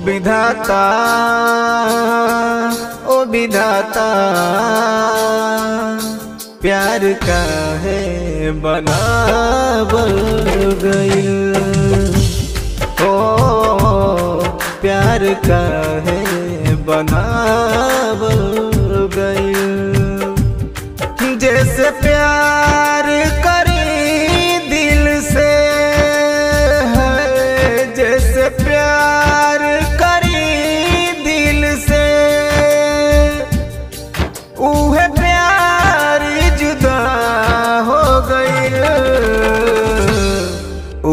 विधाता ओ विधाता प्यार काहे बनावल गइल। ओ प्यार काहे बनावल गइल। जैसे प्यार करी दिल से है, जैसे प्यार करी दिल से उहे प्यार जुदा हो गइल।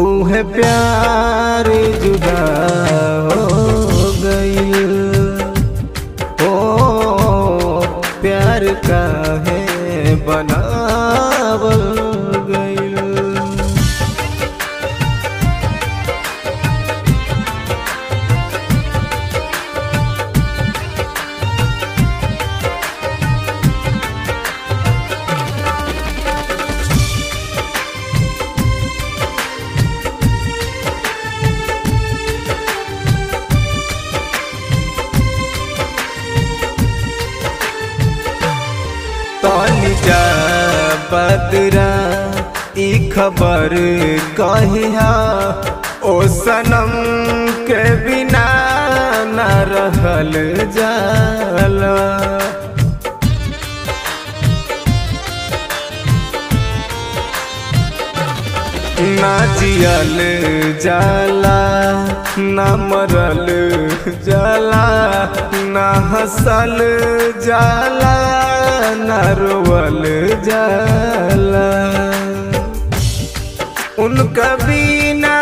उहे प्यार जुदा हो गइल। ओ प्यार काहे बनावल गइल। तनी जा बदरा ई खबर कहिया, ओ सनम के बिना न रहल जाला। ना जियल जाला ना मरल जाला, ना हंसल जाला ना रोवल जाला। उनका बिना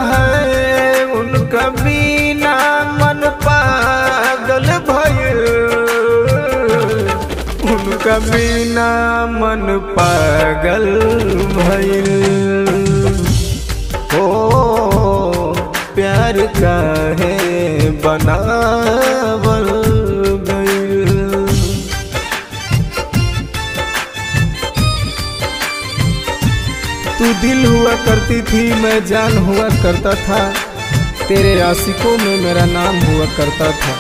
है, उनका बिना मन पागल भइल। उनका बिना मन पागल भइल। ओ प्यार काहे बनावल गइल। तू दिल हुआ करती थी मैं जान हुआ करता था, तेरे आशिकों में मेरा नाम हुआ करता था।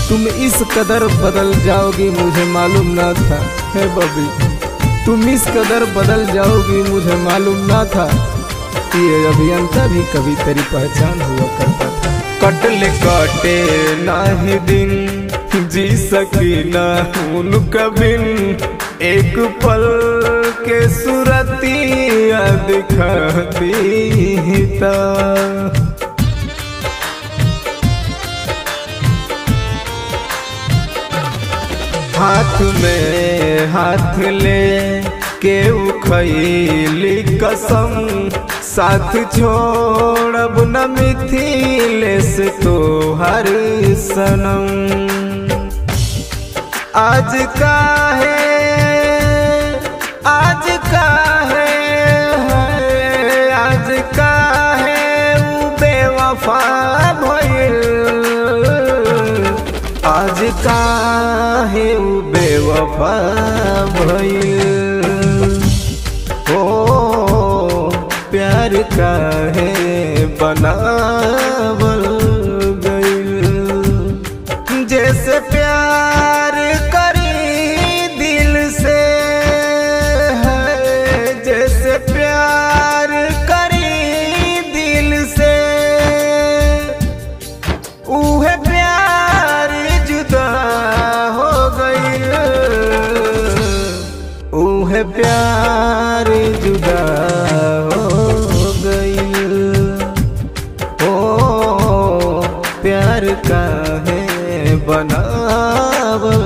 तुम इस कदर बदल जाओगी मुझे मालूम ना था। हे बबी तुम इस कदर बदल जाओगी मुझे मालूम ना था। ये अभियंता भी कभी तेरी पहचान हुआ करता था। कटले कटे नाही दिन जी सकी ना उनका बिन, एक पल के सूरतिया दिखाती था। हाथ में हाथ ले के खैली कसम, साथ छोड़ब न मिथिलेश तोहर सनम। आज काहे आज काहे आज काहे उ बेवफा भइल। आज काहे उ बेवफा भइल। ओ प्यार काहे बनावल गइल। जैसे प्यार करी दिल से है, जैसे प्यार करी दिल से उहे प्यार जुदा हो गइल। उहे प्यार जुदा हो गइल। ओ प्यार काहे बनावल